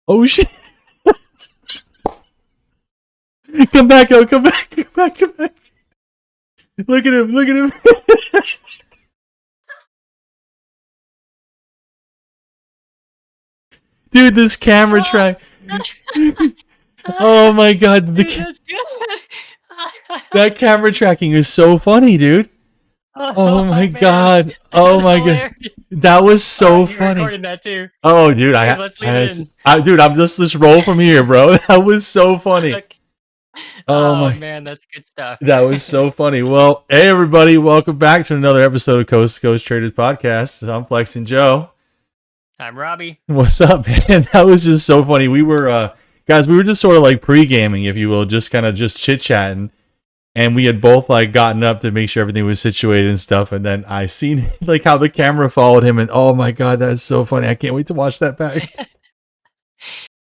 Oh shit! Come back, oh, come back, come back, come back. Look at him, look at him. Dude, this camera track. Oh my god, Dude, that's good. that camera tracking is so funny, dude. Oh my man. god. Oh That's my god. hilarious. That was so You're funny. recording that too. Oh, dude, Dude, let's leave it in. dude, I'm just roll from here, bro. That was so funny. Okay. Oh Oh my, man, that's good stuff. that was so funny. Well, hey everybody, welcome back to another episode of Coast to Coast Traders Podcast. I'm Flex and Joe. I'm Robbie. What's up, man? That was just so funny. We were, guys, we were just sort of like pre-gaming, if you will, just kind of just chit-chatting. And we had both like gotten up to make sure everything was situated and stuff. And then I seen like how the camera followed him. And oh my God, that's so funny. I can't wait to watch that back.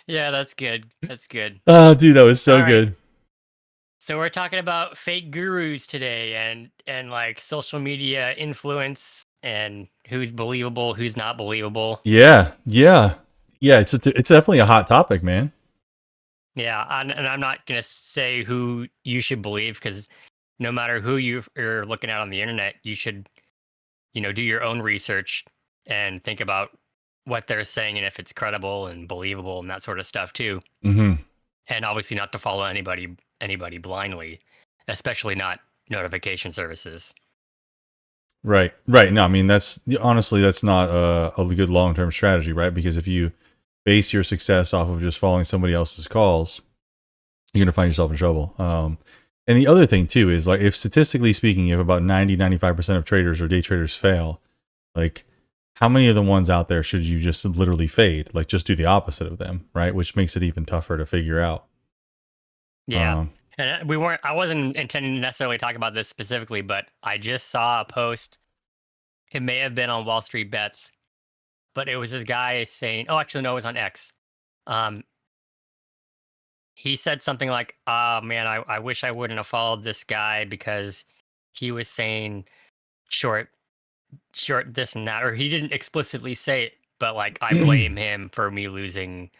Yeah, that's good. That's good. Oh, dude, that was so All right. good. So we're talking about fake gurus today and like social media influence and who's believable, who's not believable. Yeah. It's definitely a hot topic, man. Yeah, and I'm not gonna say who you should believe because no matter who you're looking at on the internet, you should, do your own research and think about what they're saying and if it's credible and believable and that sort of stuff too. Mm-hmm. And obviously not to follow anybody blindly, especially not notification services. Right. No, I mean, honestly, that's not a good long-term strategy, right? Because if you base your success off of just following somebody else's calls, you're going to find yourself in trouble. And the other thing too is like, if statistically speaking, if about 95% of traders or day traders fail, like how many of the ones out there should you just literally fade? Like just do the opposite of them, right? Which makes it even tougher to figure out. Yeah. And I wasn't intending to necessarily talk about this specifically, but I just saw a post. It may have been on Wall Street Bets, but it was this guy saying, oh, actually, no, it was on X. He said something like, man, I wish I wouldn't have followed this guy because he was saying short this and that, or he didn't explicitly say it, but like I blame him for me losing.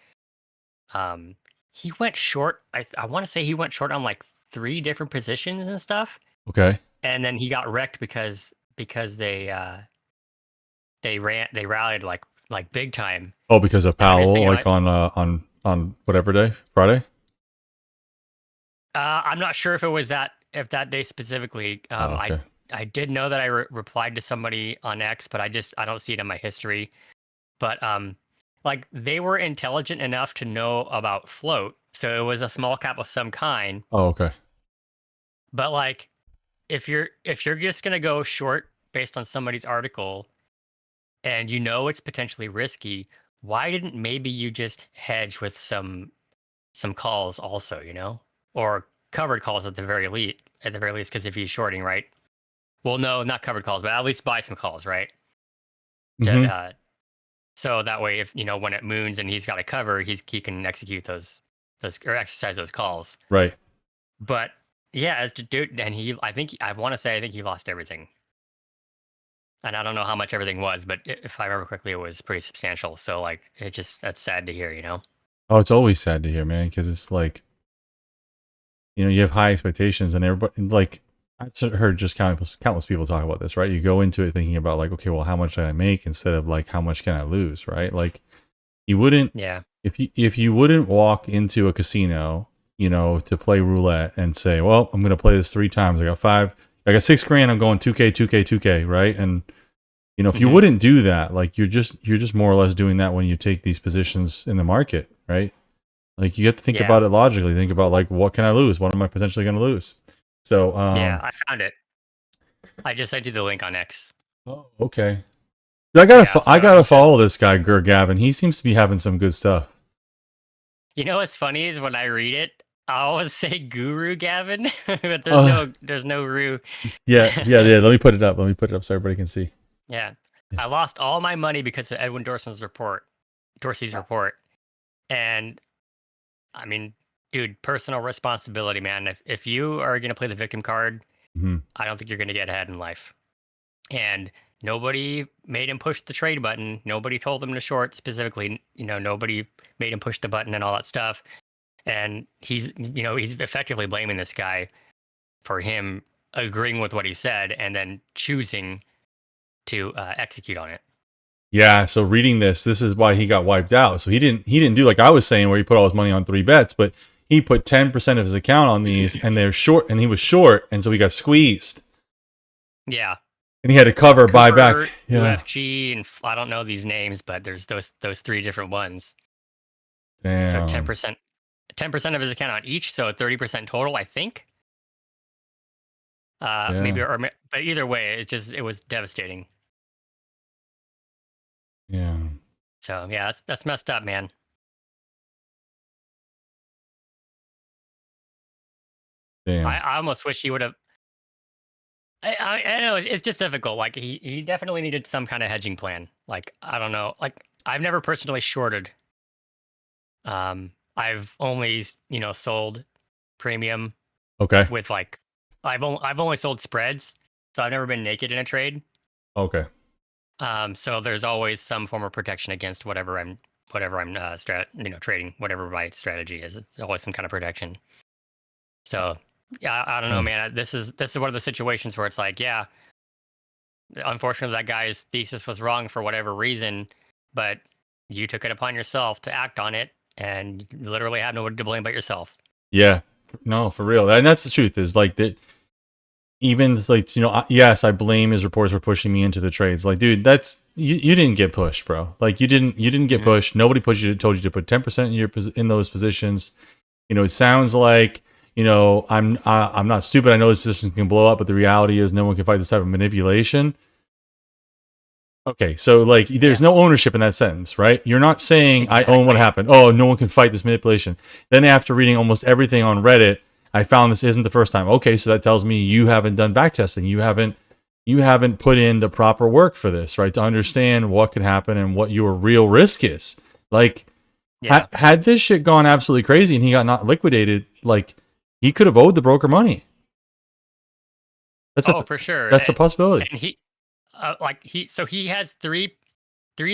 He went short. I want to say he went short on like 3 different positions and stuff. Okay. And then he got wrecked because they rallied like big time. Oh, because of Powell, like like on whatever day, Friday. I'm not sure if it was that day specifically. Okay. I did know that I replied to somebody on X, but I don't see it in my history. But like they were intelligent enough to know about float, so it was a small cap of some kind. Oh, okay. But like, if you're just gonna go short based on somebody's article, and it's potentially risky, why didn't maybe you just hedge with some calls also, or covered calls at the very least? Because if he's shorting, right? Well, no, not covered calls, but at least buy some calls, right? Mm-hmm. So that way, if when it moons and he's got a cover, he can execute those or exercise those calls. Right. But yeah, dude, and I think he lost everything. And I don't know how much everything was, but if I remember correctly, it was pretty substantial. So like, that's sad to hear, Oh, it's always sad to hear, man, because it's like, you have high expectations, and everybody, like, I've heard just countless people talk about this, right? You go into it thinking about like, okay, well, how much can I make instead of like, how much can I lose, right? Like, you wouldn't, yeah, if you wouldn't walk into a casino, to play roulette and say, well, I'm going to play this 3 times. I got $6 grand. I'm going 2K, 2K, 2K, right? And if you wouldn't do that, like you're just more or less doing that when you take these positions in the market, right? Like you have to think about it logically. Think about like, what can I lose? What am I potentially going to lose? So yeah, I found it. I just sent you the link on X. Oh, okay. I gotta follow this guy, Gavin. He seems to be having some good stuff. What's funny is when I read it, I always say Guru Gavin, but there's no Ru. Yeah. Let me put it up so everybody can see. Yeah. I lost all my money because of Edwin Dorsey's report. And I mean, dude, personal responsibility, man. If you are going to play the victim card, I don't think you're going to get ahead in life. And nobody made him push the trade button. Nobody told him to short specifically. Nobody made him push the button and all that stuff. And he's effectively blaming this guy for him agreeing with what he said and then choosing to execute on it. Yeah, so reading this is why he got wiped out. So he didn't do like I was saying where he put all his money on 3 bets, but he put 10% of his account on these and they're short and he was short and so he got squeezed. Yeah. And he had to cover Cooper, buyback. Yeah. UFG, and I don't know these names, but there's those 3 different ones. Damn. So 10% of his account on each, so 30% total, I think. Maybe, but either way, it was devastating. Yeah. So yeah, that's messed up, man. Damn. I almost wish he would have. I know it's just difficult. Like he definitely needed some kind of hedging plan. Like I don't know. Like I've never personally shorted. I've only sold premium. Okay. With like, I've only sold spreads, so I've never been naked in a trade. Okay. So there's always some form of protection against whatever I'm trading, whatever my strategy is. It's always some kind of protection. So yeah, I don't know, man. This is one of the situations where it's like, yeah, unfortunately that guy's thesis was wrong for whatever reason, but you took it upon yourself to act on it, and you literally have nobody to blame but yourself. Yeah. No, for real. And that's the truth is like that. Even like, yes, I blame his reports for pushing me into the trades. Like, dude, that's you didn't get pushed, bro. Like you didn't get pushed. Nobody told you to put 10% in those positions. It sounds like, I'm not stupid. I know this position can blow up, but the reality is no one can fight this type of manipulation. Okay, so like there's no ownership in that sentence, right? You're not saying exactly. I own what happened. Oh, no one can fight this manipulation. Then after reading almost everything on Reddit, I found this isn't the first time. Okay, so that tells me you haven't done backtesting. You haven't put in the proper work for this, right? To understand what could happen and what your real risk is. Like, had this shit gone absolutely crazy and he got not liquidated, like he could have owed the broker money. That's for sure. That's a possibility. And he has three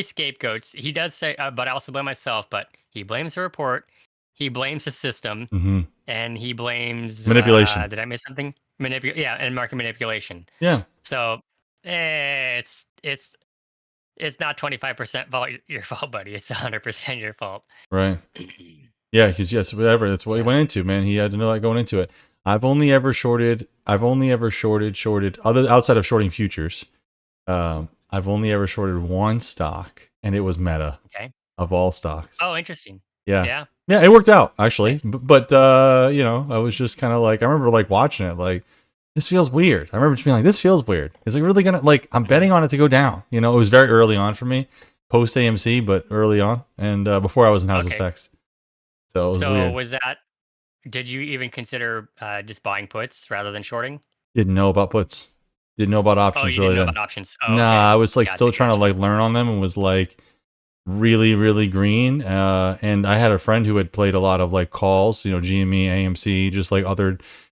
scapegoats. He does say, but I also blame myself. But he blames the report. He blames the system, and he blames manipulation. Did I miss something? And market manipulation. Yeah. So it's not 25% your fault, buddy. It's 100% your fault. Right. Yeah, because whatever. That's what he went into, man. He had to know that going into it. I've only ever shorted other outside of shorting futures. I've only ever shorted one stock, and it was Meta. Okay. Of all stocks. Oh, interesting. Yeah, it worked out actually. Nice. But I was just kind of like, I remember like watching it, like this feels weird. I remember just being like, this feels weird. Is it really gonna I'm betting on it to go down? It was very early on for me, post AMC, but early on, and before I was in House of Sex. So was that? Did you even consider just buying puts rather than shorting? Didn't know about puts. Didn't know about options. You didn't know about options. Oh, nah, I was like still trying to like learn on them and was like really, really green. And I had a friend who had played a lot of like calls, GME, AMC, just like other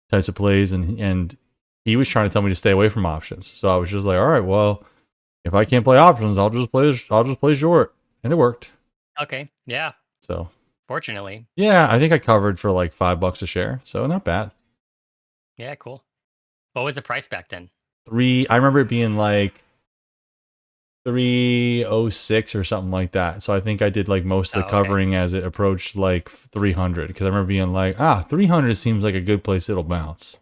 types of plays, and he was trying to tell me to stay away from options. So I was just like, all right, well, if I can't play options, I'll just play short, and it worked. Okay, yeah. So fortunately, yeah, I think I covered for like $5 a share, so not bad. Yeah, cool. What was the price back then? I remember it being like 306 or something like that. So I think I did like most of the covering as it approached like 300, because I remember being like, 300 seems like a good place it'll bounce.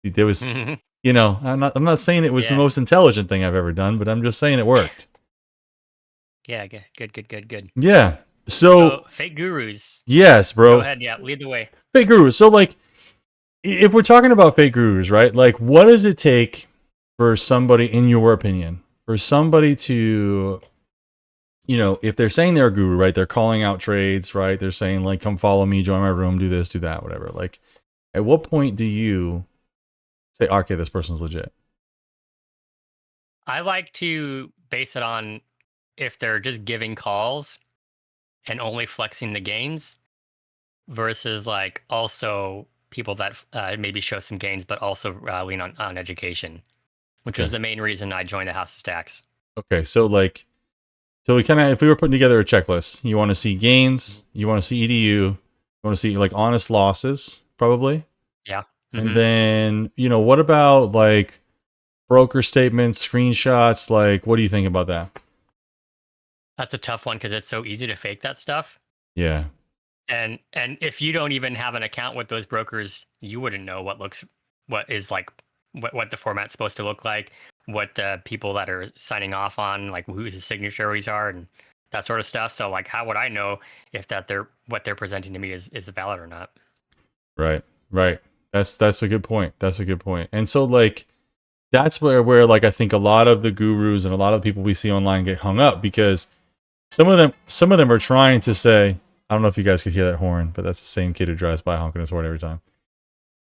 There was, I'm not saying it was the most intelligent thing I've ever done, but I'm just saying it worked. Yeah, good. Yeah. So fake gurus. Yes, bro. Go ahead, lead the way. Fake gurus. So like, if we're talking about fake gurus, right? Like, what does it take for somebody, in your opinion, for somebody to, if they're saying they're a guru, right? They're calling out trades, right? They're saying like, come follow me, join my room, do this, do that, whatever. Like, at what point do you say, okay, this person's legit? I like to base it on if they're just giving calls and only flexing the gains versus like also people that maybe show some gains, but also lean on education, which was the main reason I joined the House of Stacks. Okay, so like, so we kind of, if we were putting together a checklist, you want to see gains, you want to see EDU, you want to see like honest losses, probably. Yeah. And Hmm. then, what about like broker statements, screenshots? Like, what do you think about that? That's a tough one because it's so easy to fake that stuff. Yeah. And if you don't even have an account with those brokers, you wouldn't know what is like what the format's supposed to look like, what the people that are signing off on, like who the signatories are and that sort of stuff. So like how would I know if that they're what they're presenting to me is valid or not? Right. Right. That's a good point. That's a good point. And so like that's where like I think a lot of the gurus and a lot of people we see online get hung up because some of them are trying to say, I don't know if you guys could hear that horn, but that's the same kid who drives by honking his horn every time.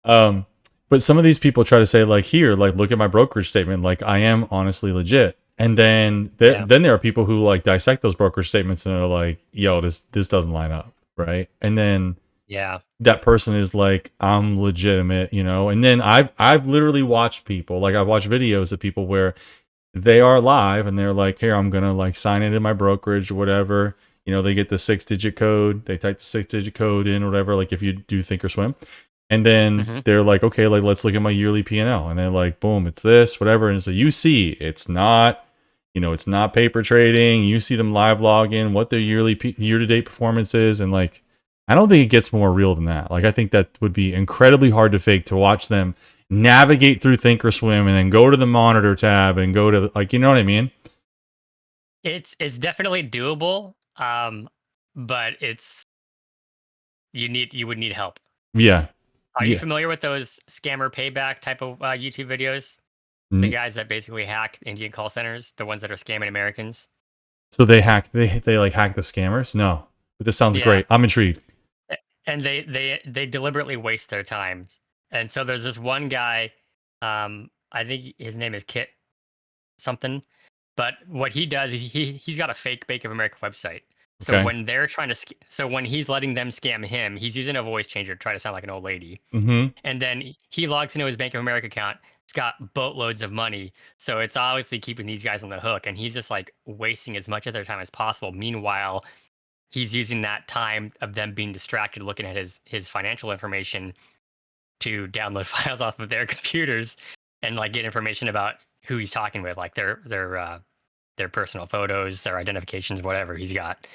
Um, but some of these people try to say like, here, like, look at my brokerage statement, like I am honestly legit. And then Yeah. then there are people who like dissect those brokerage statements and are like, yo, this doesn't line up, right? And then Yeah. that person is like, I'm legitimate, And then I've literally watched people, like I've watched videos of people where they are live and they're like, here, I'm gonna like sign it in my brokerage or whatever. They get the 6-digit code, they type the 6-digit code in or whatever, like if you do Thinkorswim. And then Hmm. they're like, okay, like let's look at my yearly P&L. And they're like, boom, it's this, whatever. And so you see it's not, it's not paper trading. You see them live log in, what their year-to-date performance is. And like, I don't think it gets more real than that. Like, I think that would be incredibly hard to fake to watch them navigate through Thinkorswim and then go to the monitor tab and go to like, you know what I mean? It's definitely doable. But you would need help. Yeah. Are you Yeah. familiar with those scammer payback type of YouTube videos? The N- guys that basically hack Indian call centers, the ones that are scamming Americans. So they like hack the scammers? No. But this sounds Yeah, great. I'm intrigued. and they deliberately waste their time. And so there's this one guy, I think his name is Kit something, but what he does, he's got a fake Bank of America website. So Okay. when they're trying to, so when he's letting them scam him, he's using a voice changer to try to sound like an old lady. Mm-hmm. And then he logs into his Bank of America account. It's got boatloads of money. So it's obviously keeping these guys on the hook. And he's just like wasting as much of their time as possible. Meanwhile, he's using that time of them being distracted looking at his financial information to download files off of their computers and like get information about who he's talking with, like their personal photos, their identifications, whatever he's got.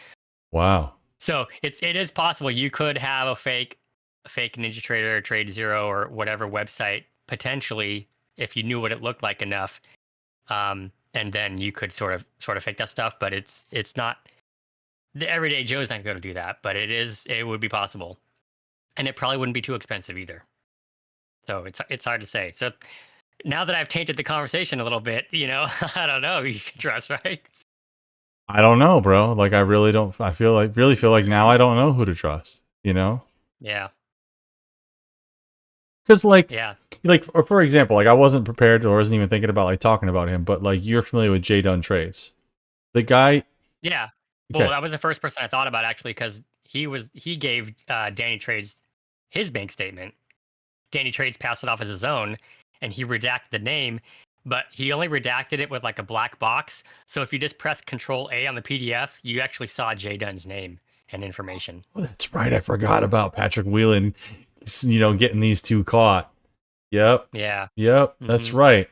Wow. So it is possible you could have a fake Ninja Trader or Trade Zero or whatever website potentially if you knew what it looked like enough, and then you could sort of fake that stuff. But it's not the everyday Joe's not going to do that, but it would be possible, and it probably wouldn't be too expensive either. So it's hard to say. So now that I've tainted the conversation a little bit, I don't know who you can trust, right? I don't know, bro. Like I really don't. I really feel like now I don't know who to trust. Yeah, Because yeah, or for example, like I wasn't prepared or wasn't even thinking about like talking about him, but like you're familiar with Jay Dunn Trades, the guy. yeah. Well, Okay. that was the first person I thought about actually because he gave Danny Trades his bank statement. Danny Trades passed it off as his own, and he redacted the name, but he only redacted it with like a black box. So if you just press Control A on the PDF, you actually saw Jay Dunn's name and information. Oh, that's right. I forgot about Patrick Whelan. Getting these two caught. Yep. Yeah. Yep. That's Hmm. right.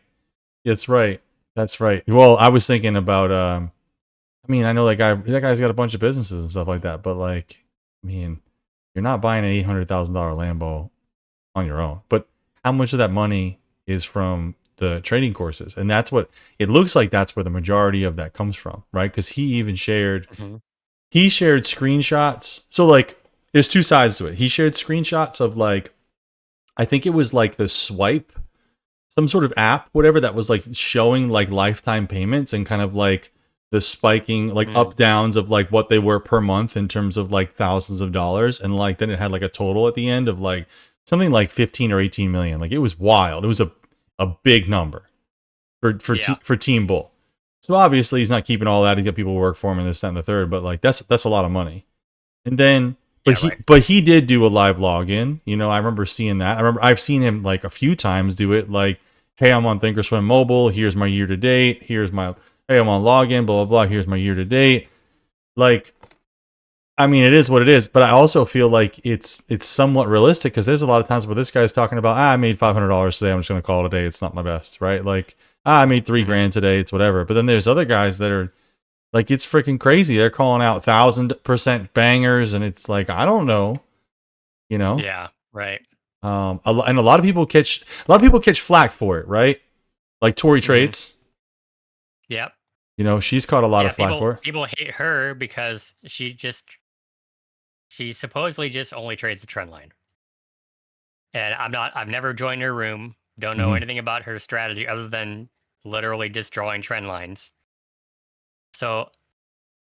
That's right. That's right. Well, I was thinking about. I mean, I know that guy. That guy's got a bunch of businesses and stuff like that. But like, I mean, you're not buying an $800,000 Lambo on your own. But how much of that money is from the trading courses? And that's what it looks like. That's where the majority of that comes from, right? Because Hmm. he shared screenshots. So like, there's two sides to it. He shared screenshots of like, I think it was like the Swipe, some sort of app, whatever that was like showing like lifetime payments and kind of like the spiking like Mm. up downs of like what they were per month in terms of like thousands of dollars, and like then it had like a total at the end of like something like 15 or 18 million. Like it was wild. It was a big number Yeah. for Team Bull. So obviously he's not keeping all that. He's got people who work for him and this, that, and the third. But like that's a lot of money. And then Yeah. Right. but he did do a live login. I remember seeing that. I remember I've seen him like a few times do it. Like, hey, I'm on Thinkorswim mobile. Here's my year to date. Here's my Hey, I'm on login, blah, blah, blah. Here's my year to date. Like, I mean, it is what it is, but I also feel like it's somewhat realistic because there's a lot of times where this guy's talking about, I made $500 today. I'm just going to call it a day. It's not my best, right? Like, I made $3,000 today. It's whatever. But then there's other guys that are like, it's freaking crazy. They're calling out 1,000% bangers, and it's like, I don't know, you know. Yeah, right. And a lot of people catch flack for it, right? Like Tori trades. Yep. You know, she's caught a lot of flack for it. People hate her because she supposedly just only trades the trend line. And I've never joined her room, don't know anything about her strategy other than literally just drawing trend lines. So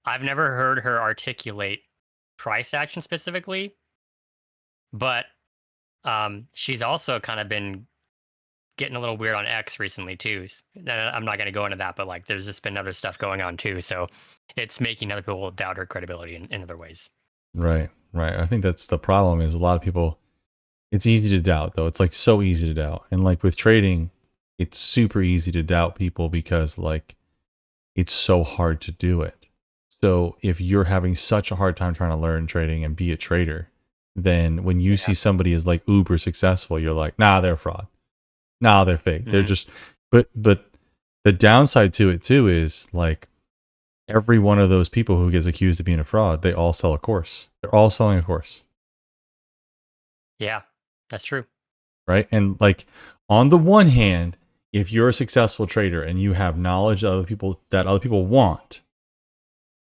I've never heard her articulate price action specifically, but she's also kind of been getting a little weird on X recently too. I'm not going to go into that, but like there's just been other stuff going on too. So it's making other people doubt her credibility in other ways. Right. I think that's the problem is a lot of people, it's easy to doubt though. It's like so easy to doubt. And like with trading, it's super easy to doubt people because like it's so hard to do it. So if you're having such a hard time trying to learn trading and be a trader, then when you see somebody is like uber successful, you're like, nah, they're a fraud. Nah, they're fake. They're just, but the downside to it too is like every one of those people who gets accused of being a fraud, they all sell a course. They're all selling a course. Yeah, that's true. Right. And like on the one hand, if you're a successful trader and you have knowledge that other people want,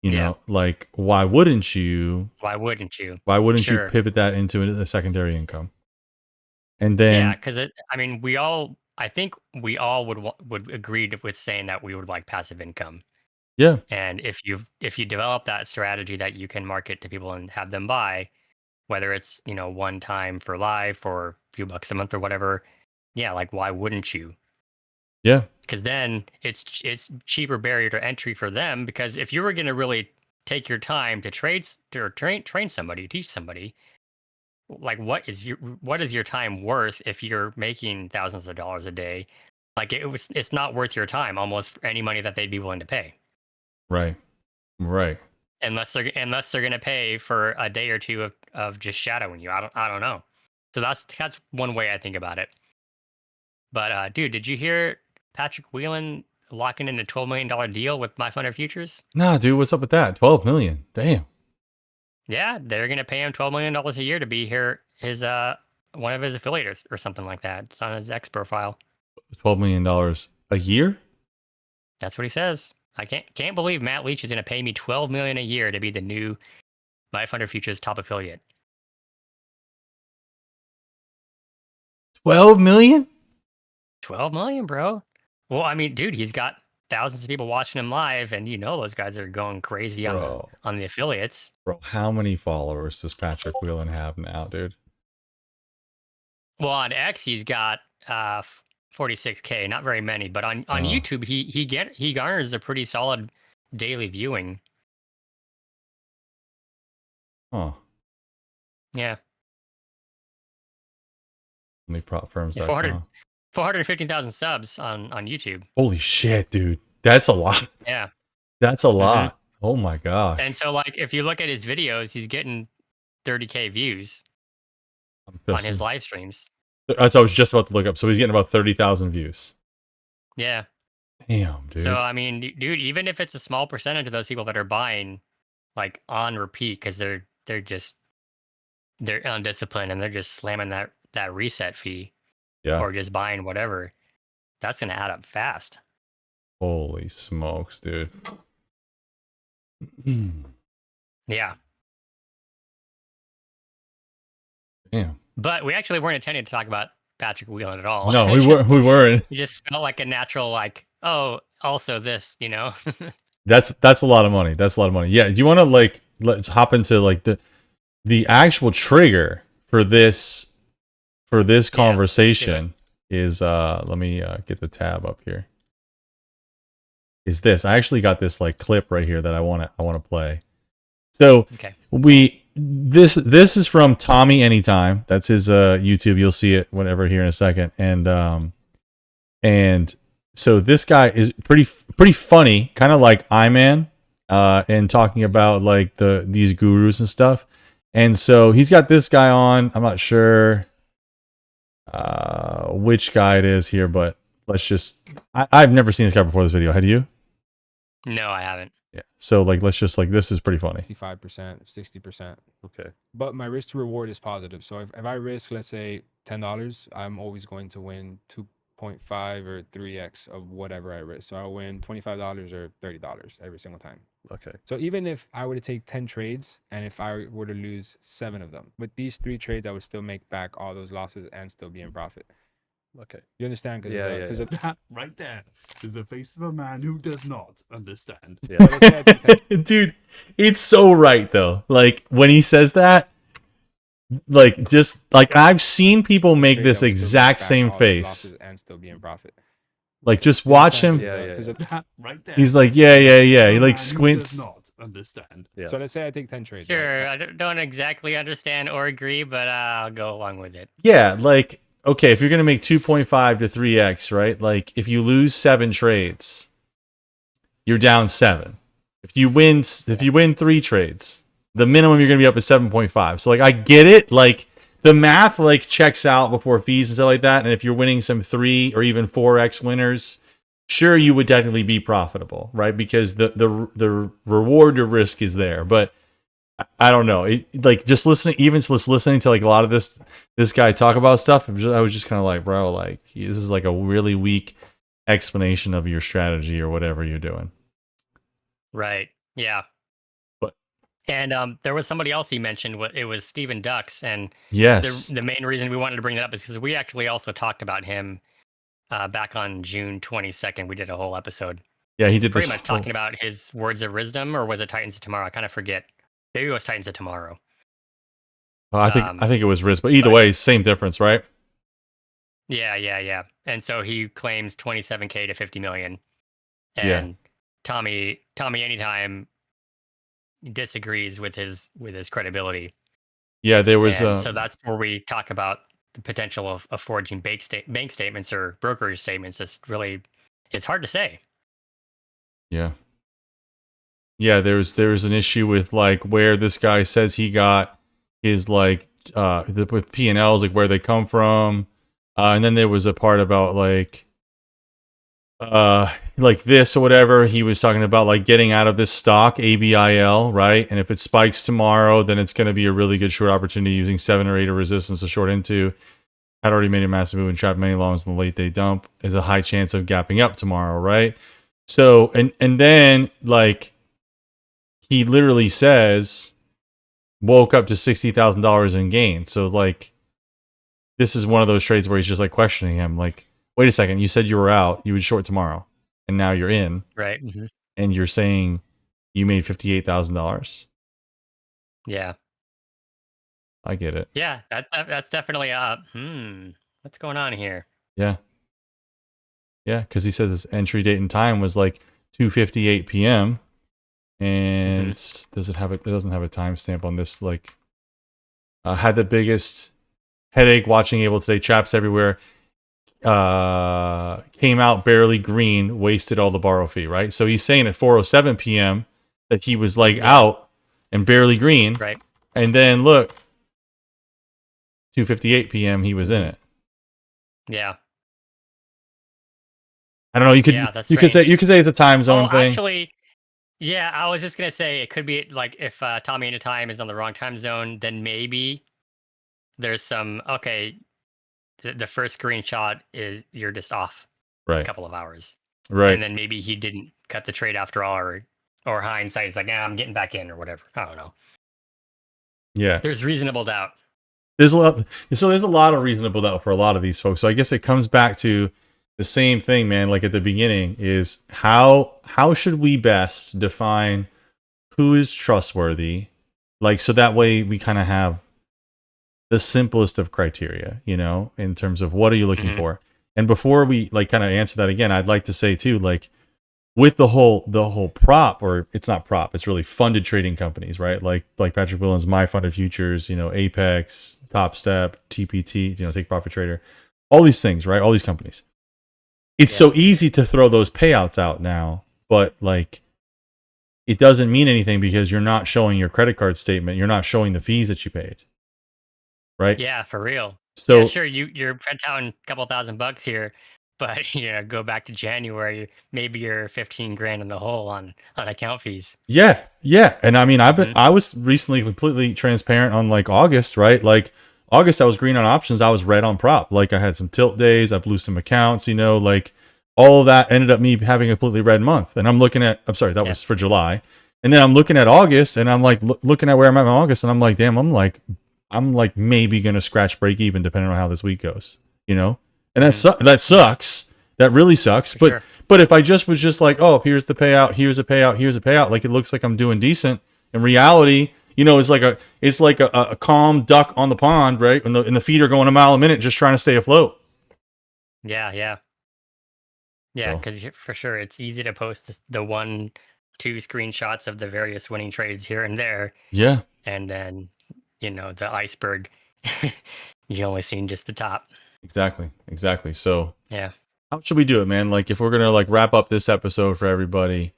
you know, like why wouldn't you Sure. pivot that into a secondary income? And then because I think we all would agree with saying that we would like passive income. yeah, And if you develop that strategy that you can market to people and have them buy, whether it's, one time for life or a few bucks a month or whatever, yeah, like why wouldn't you? yeah, Because then it's cheaper barrier to entry for them. Because if you were going to really take your time to train somebody, teach somebody, like what is your time worth if you're making thousands of dollars a day? Like it's not worth your time almost for any money that they'd be willing to pay. right. Unless they're going to pay for a day or two of just shadowing you. I don't know. So that's one way I think about it. But dude, did you hear Patrick Whelan locking in a $12 million deal with My Fund Futures? Nah, dude, what's up with that? 12 million. Damn. Yeah, they're going to pay him $12 million a year to be his one of his affiliates or something like that. It's on his X profile. $12 million a year? That's what he says. I can't believe Matt Leach is going to pay me $12 million a year to be the new My Fund Futures top affiliate. 12 million? 12 million, bro. Well, I mean, dude, he's got thousands of people watching him live, and those guys are going crazy on the affiliates. Bro, how many followers does Patrick Whelan have now, dude? Well, on X, he's got 46K, not very many, but on YouTube, he garners a pretty solid daily viewing. Huh. Yeah. Only prop firms. 415,000 subs on YouTube. Holy shit, dude. That's a lot. Yeah. That's a lot. Oh my gosh. And so, like, if you look at his videos, he's getting 30K views on his live streams. That's what I was just about to look up. So he's getting about 30,000 views. Yeah. Damn, dude. So, I mean, dude, even if it's a small percentage of those people that are buying, like, on repeat, because they're undisciplined and they're just slamming that reset fee, or just buying whatever, that's going to add up fast. Holy smokes, dude. Yeah. Damn. But we actually weren't intending to talk about Patrick Whelan at all. No, we weren't. We just felt like a natural, like, oh, also this, That's a lot of money. That's a lot of money. Yeah. Do you want to let's hop into like the actual trigger for this conversation is let me get the tab up here. Is this? I actually got this like clip right here that I want to play. So this is from Tommy Anytime. That's his YouTube. You'll see it whenever here in a second. And So this guy is pretty funny, kind of like Iman, and talking about like these gurus and stuff. And so he's got this guy on. I'm not sure which guy it is here, but let's just. I've never seen this guy before this video. Had you? No, I haven't. Yeah. So like, let's just like, this is pretty funny. 65%, 60%. Okay. But my risk to reward is positive. So if I risk, let's say $10, I'm always going to win 2.5 or 3x of whatever I risk. So I'll win $25 or $30 every single time. Okay. So even if I were to take 10 trades and if I were to lose 7 of them, with these 3 trades, I would still make back all those losses and still be in profit. Okay. You understand? Yeah. That right there is the face of a man who does not understand. Yeah. So let's say I take 10 Dude, it's so right though. Like when he says that, like just like I've seen people make trades, this I would still make exact back same all those face. losses and still be in profit. Like just watch him. That right there. He's like, yeah. He like squints. Does not understand. Yeah. So let's say I take 10 trades. Sure, Right? I don't exactly understand or agree, but I'll go along with it. Yeah, like okay, if you're gonna make 2.5 to 3x, right? Like if you lose 7 trades, you're down 7. If you win 3 trades, the minimum you're gonna be up is 7.5. So like I get it, like the math like checks out before fees and stuff like that. And if you're winning some 3 or even 4x winners, sure you would technically be profitable, right? Because the reward to risk is there. But I don't know. Like just listening to like a lot of this guy talk about stuff, I was just kind of like, bro, like this is like a really weak explanation of your strategy or whatever you're doing. Right. Yeah. But And there was somebody else he mentioned. It was Stephen Ducks, and yes, the main reason we wanted to bring that up is because we actually also talked about him back on June 22nd. We did a whole episode. yeah, he did Pretty this much talking about his words of wisdom, or was it Titans of Tomorrow? I kind of forget. Maybe it was Titans of Tomorrow. I think it was Riz, but either way, same difference, right? Yeah. And so he claims 27K to 50 million. And Yeah. Tommy Anytime disagrees with his credibility. Yeah, there was And so that's where we talk about the potential of forging bank statements or brokerage statements. It's hard to say. yeah. There's an issue with like where this guy says he got his like with P&Ls, like where they come from, and then there was a part about like this or whatever. He was talking about like getting out of this stock ABIL, right? And if it spikes tomorrow, then it's going to be a really good short opportunity using 7 or 8 of resistance to short into. Had already made a massive move and trapped many longs in the late day dump. There's a high chance of gapping up tomorrow, right? So and then like he literally says woke up to $60,000 in gain. So like this is one of those trades where he's just like questioning him, like, wait a second, you said you were out, you would short tomorrow, and now you're in, Right. Mm-hmm. and you're saying you made $58,000. Yeah. I get it. Yeah. That's definitely what's going on here? Yeah, because he says his entry date and time was like 2:58 p.m. and doesn't have it doesn't have a timestamp on this. Like, had the biggest headache watching Able today. Traps everywhere. Came out barely green. Wasted all the borrow fee. Right. So he's saying at 4:07 p.m. that he was like out and barely green. Right. And then look, 2:58 p.m. he was in it. Yeah. I don't know. You could say it's a time zone thing. Actually, yeah, I was just gonna say it could be like if Tommy Anytime is on the wrong time zone, then maybe there's some the first screenshot is you're just off Right. a couple of hours, Right. and then maybe he didn't cut the trade after all, or hindsight is like, I'm getting back in or whatever. I don't know. Yeah. There's reasonable doubt. There's a lot of reasonable doubt for a lot of these folks. So I guess it comes back to the same thing, man. Like at the beginning, is how should we best define who is trustworthy? Like so that way we kind of have the simplest of criteria, you know, in terms of what are you looking for. And before we like kind of answer that again, I'd like to say too, like with the whole prop, or it's not prop, it's really funded trading companies, right? Like Patrick Williams, My Funded Futures, you know, Apex, Top Step, TPT, you know, Take Profit Trader, all these things, right? All these companies. it's Yeah. so easy to throw those payouts out now, but like it doesn't mean anything because you're not showing your credit card statement. You're not showing the fees that you paid. Right? Yeah, for real. So Yeah, sure. You're counting a couple $1,000 here, but go back to January, maybe you're 15 grand in the hole on account fees. yeah, yeah. And I mean, Mhm. I was recently completely transparent on like August, right? Like August, I was green on options. I was red on prop. Like I had some tilt days. I blew some accounts, like all of that ended up me having a completely red month. And I'm sorry, that Yeah. was for July. And then I'm looking at August and I'm like looking at where I'm at in August and I'm like, damn, I'm like maybe going to scratch break even depending on how this week goes, And that sucks. That really sucks. For But sure. but if I was just like, oh, here's the payout, here's a payout, here's a payout, like it looks like I'm doing decent. In reality, it's like a calm duck on the pond, right? And the feet are going a mile a minute, just trying to stay afloat. Yeah, yeah. Yeah, because for sure it's easy to post the 1-2 screenshots of the various winning trades here and there, Yeah, and then the iceberg, you only seen just the top. exactly. So Yeah. how should we do it, man? Like if we're gonna like wrap up this episode for everybody,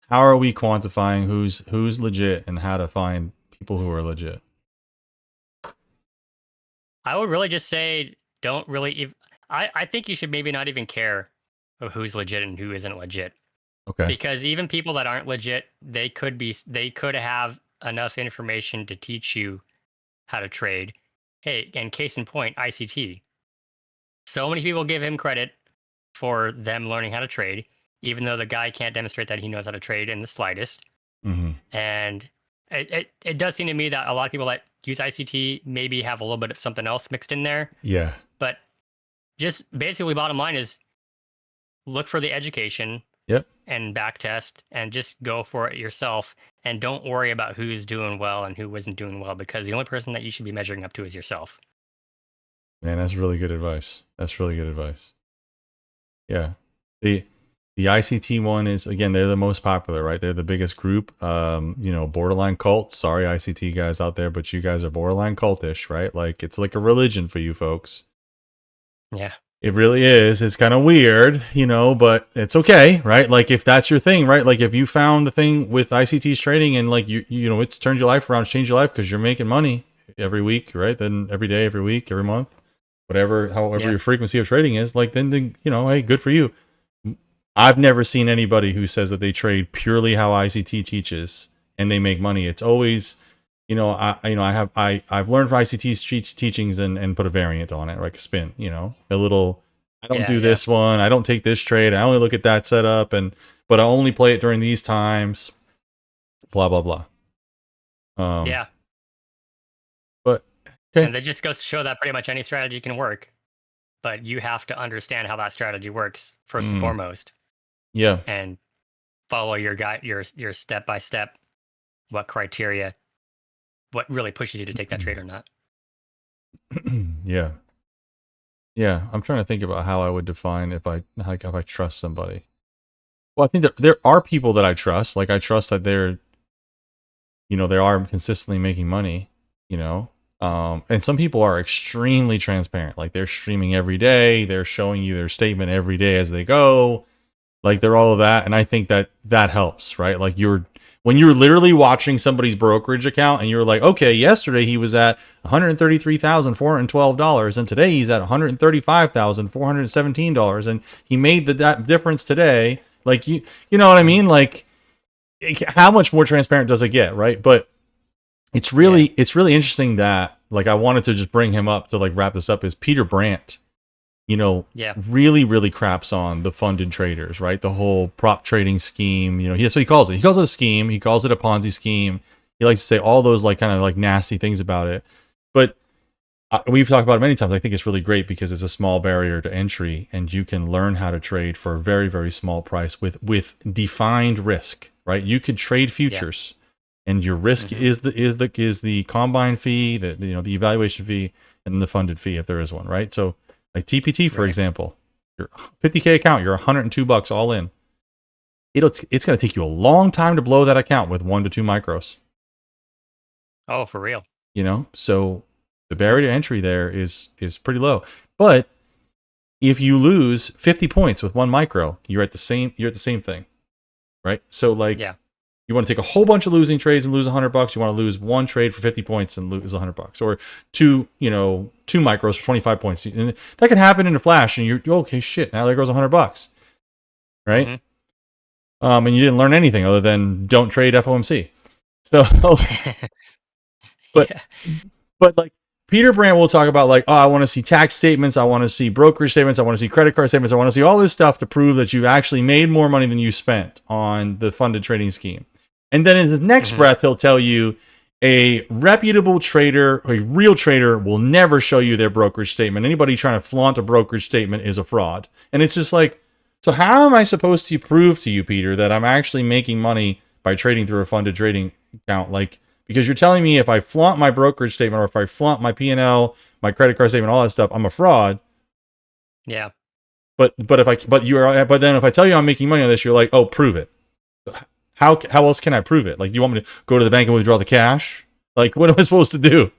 how are we quantifying who's legit and how to find people who are legit? I would really just say don't really. I think you should maybe not even care of who's legit and who isn't legit, Okay. because even people that aren't legit, they could have enough information to teach you how to trade. Hey, and case in point, ICT. So many people give him credit for them learning how to trade, even though the guy can't demonstrate that he knows how to trade in the slightest. Mm-hmm. And it does seem to me that a lot of people that use ICT maybe have a little bit of something else mixed in there. Yeah. But just basically, bottom line is look for the education Yep. and back test and just go for it yourself. And don't worry about who's doing well and who isn't doing well, because the only person that you should be measuring up to is yourself. Man, that's really good advice. Yeah. The ICT one is, again, they're the most popular, right? They're the biggest group. Borderline cult. Sorry, ICT guys out there, but you guys are borderline cultish, right? Like it's like a religion for you folks. Yeah. It really is. It's kind of weird, but it's okay, right? Like if that's your thing, right? Like if you found the thing with ICT's trading and like it's turned your life around, it's changed your life because you're making money every week, right? Then every day, every week, every month, however your frequency of trading is, like then hey, good for you. I've never seen anybody who says that they trade purely how ICT teaches and they make money. It's always, I've learned from ICT's teachings and put a variant on it, like a spin, a little. I don't do this one. I don't take this trade. I only look at that setup, but I only play it during these times. Blah blah blah. Yeah. But okay. And that just goes to show that pretty much any strategy can work, but you have to understand how that strategy works first and foremost. Yeah. And follow your guide, your step by step, what criteria, what really pushes you to take that trade or not. Yeah. I'm trying to think about how I would define if I trust somebody. Well, I think that there are people that I trust. Like I trust that they're, they are consistently making money, and some people are extremely transparent. Like they're streaming every day. They're showing you their statement every day as they go. Like they're all of that. And I think that helps, right? Like when you're literally watching somebody's brokerage account and you're like, okay, yesterday he was at $133,412 and today he's at $135,417 and he made that difference today. Like you know what I mean? Like how much more transparent does it get, right? But it's really interesting that like I wanted to just bring him up to like wrap this up is Peter Brandt. Really, really craps on the funded traders, right? The whole prop trading scheme, that's what he calls it. He calls it a scheme. He calls it a Ponzi scheme. He likes to say all those like kind of like nasty things about it. But we've talked about it many times. I think it's really great because it's a small barrier to entry and you can learn how to trade for a very, very small price with defined risk, right? You could trade futures and your risk is the combine fee, the evaluation fee and the funded fee if there is one, right? So like TPT, for example, your 50K account, you're $102 all in. It's going to take you a long time to blow that account with 1 to 2 micros. Oh, for real. So the barrier to entry there is pretty low. But if you lose 50 points with one micro, you're at the same thing, right? So like, Yeah. you want to take a whole bunch of losing trades and lose $100. You want to lose one trade for 50 points and lose $100, or two micros for 25 points. And that can happen in a flash, and you're okay. Shit, now there goes $100, right? Mm-hmm. And you didn't learn anything other than don't trade FOMC. So, but Yeah. but like Peter Brandt will talk about like, oh, I want to see tax statements, I want to see brokerage statements, I want to see credit card statements, I want to see all this stuff to prove that you've actually made more money than you spent on the funded trading scheme. And then in the next breath, he'll tell you a reputable trader, a real trader, will never show you their brokerage statement. Anybody trying to flaunt a brokerage statement is a fraud. And it's just like, so how am I supposed to prove to you, Peter, that I'm actually making money by trading through a funded trading account? Like, because you're telling me if I flaunt my brokerage statement, or if I flaunt my P&L, my credit card statement, all that stuff, I'm a fraud. Yeah. But then if I tell you I'm making money on this, you're like, oh, prove it. How else can I prove it? Like, do you want me to go to the bank and withdraw the cash? Like, what am I supposed to do?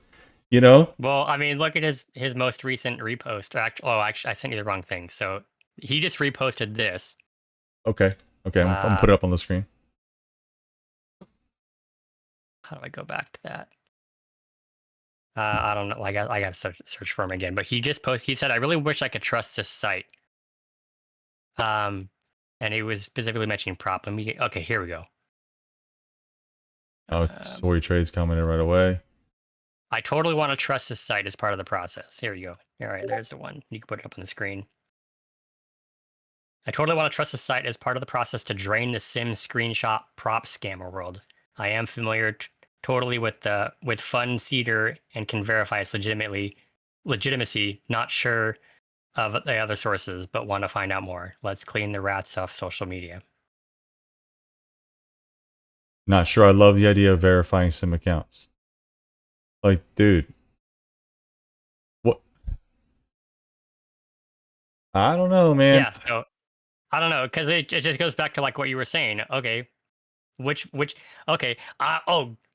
You know? Well, I mean, look at his most recent repost. Actually, I sent you the wrong thing. So he just reposted this. Okay. I'm gonna put it up on the screen. How do I go back to that? I don't know. I got to search for him again. But he just posted. He said, "I really wish I could trust this site." And he was specifically mentioning prop. Okay, here we go. Oh, Tori trades coming in right away. I totally want to trust this site as part of the process. Here we go. All right, there's the one. You can put it up on the screen. I totally want to trust the site as part of the process to drain the sim screenshot prop scammer world. I am familiar totally with Fun Cedar and can verify its legitimacy. Not sure of the other sources, but want to find out more. Let's clean the rats off social media. Not sure I love the idea of verifying sim accounts. Like, dude, what? I don't know, man. Yeah, so I don't know, because it just goes back to like what you were saying. Okay, which okay.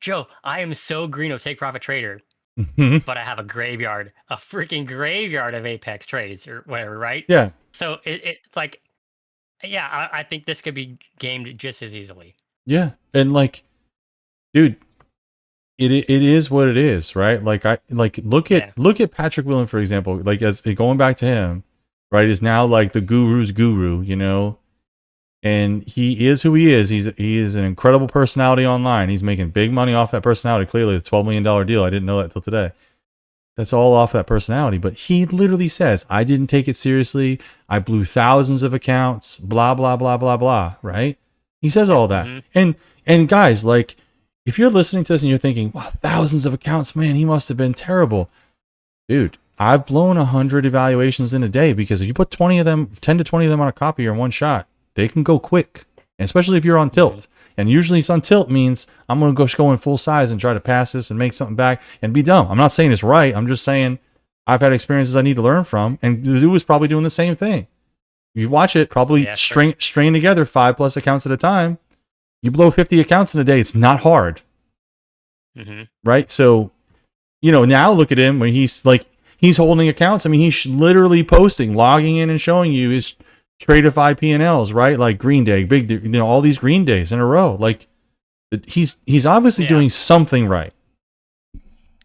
Joe, I am so green of take profit trader, but I have a freaking graveyard of Apex trades or whatever, right? Yeah. So it's like, yeah, I think this could be gamed just as easily. Yeah, and like, dude, it is what it is, right? Like, look at Patrick Willen, for example. Like, as going back to him, right, is now like the guru's guru, you know, and he is who he is. He is an incredible personality online. He's making big money off that personality. Clearly, the $12 million deal. I didn't know that till today. That's all off that personality. But he literally says, "I didn't take it seriously. I blew thousands of accounts. Blah blah blah blah blah." Right? He says all that. And guys, like, if you're listening to this and you're thinking, "Wow, thousands of accounts, man, he must have been terrible," dude. I've blown 100 evaluations in a day, because if you put 10 to 20 of them on a copy or in one shot, they can go quick, and especially if you're on tilt. And usually it's on tilt means I'm going to go in full size and try to pass this and make something back and be dumb. I'm not saying it's right. I'm just saying I've had experiences I need to learn from, and the dude is probably doing the same thing. You watch it, probably string together 5+ accounts at a time. You blow 50 accounts in a day. It's not hard. Right? So, now look at him when he's holding accounts. I mean, he's literally posting, logging in and showing you his Tradeify P&Ls, right? Like Green Day, Big, all these Green Days in a row. Like, he's obviously doing something right.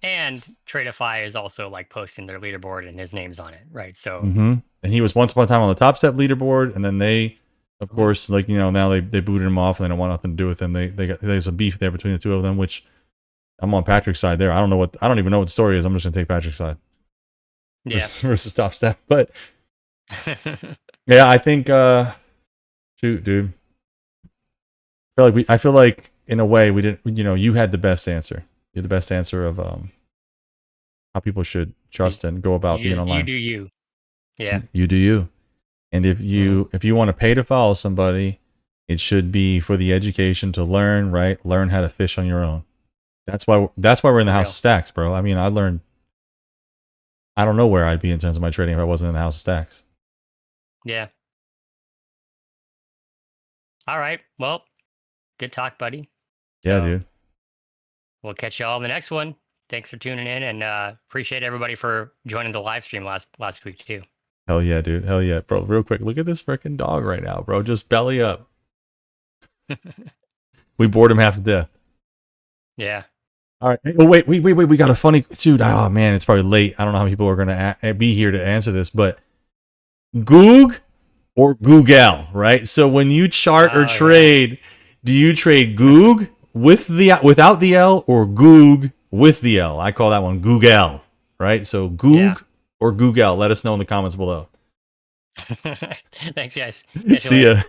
And Tradeify is also like posting their leaderboard and his name's on it, right? So, and he was once upon a time on the Top Step leaderboard, and then they, of course, like, now they booted him off and they don't want nothing to do with him. There's a beef there between the two of them, which I'm on Patrick's side there. I don't even know what the story is. I'm just gonna take Patrick's side. Yeah. Versus Top Step, but. Yeah, I think, shoot, dude. I feel like in a way we didn't, you had the best answer. You had the best answer of how people should trust and go about being online. You do you. Yeah. You do you. And if you want to pay to follow somebody, it should be for the education to learn, right? Learn how to fish on your own. That's why we're in the house of stacks, bro. I mean, I don't know where I'd be in terms of my trading if I wasn't in the house of stacks. Yeah. All right. Well, good talk, buddy. Yeah, dude. We'll catch y'all in the next one. Thanks for tuning in, and appreciate everybody for joining the live stream last week too. Hell yeah, dude. Hell yeah, bro. Real quick, look at this freaking dog right now, bro. Just belly up. We bored him half to death. Yeah. All right. Oh, wait. We got a funny dude. Oh man, it's probably late. I don't know how many people are gonna be here to answer this, but Goog or Google, right? So when you chart or Oh, yeah. trade, do you trade Goog without the L or Goog with the L? I call that one Google, right? So Goog Yeah. or Google. Let us know in the comments below. Thanks, guys. Catch you See later. ya.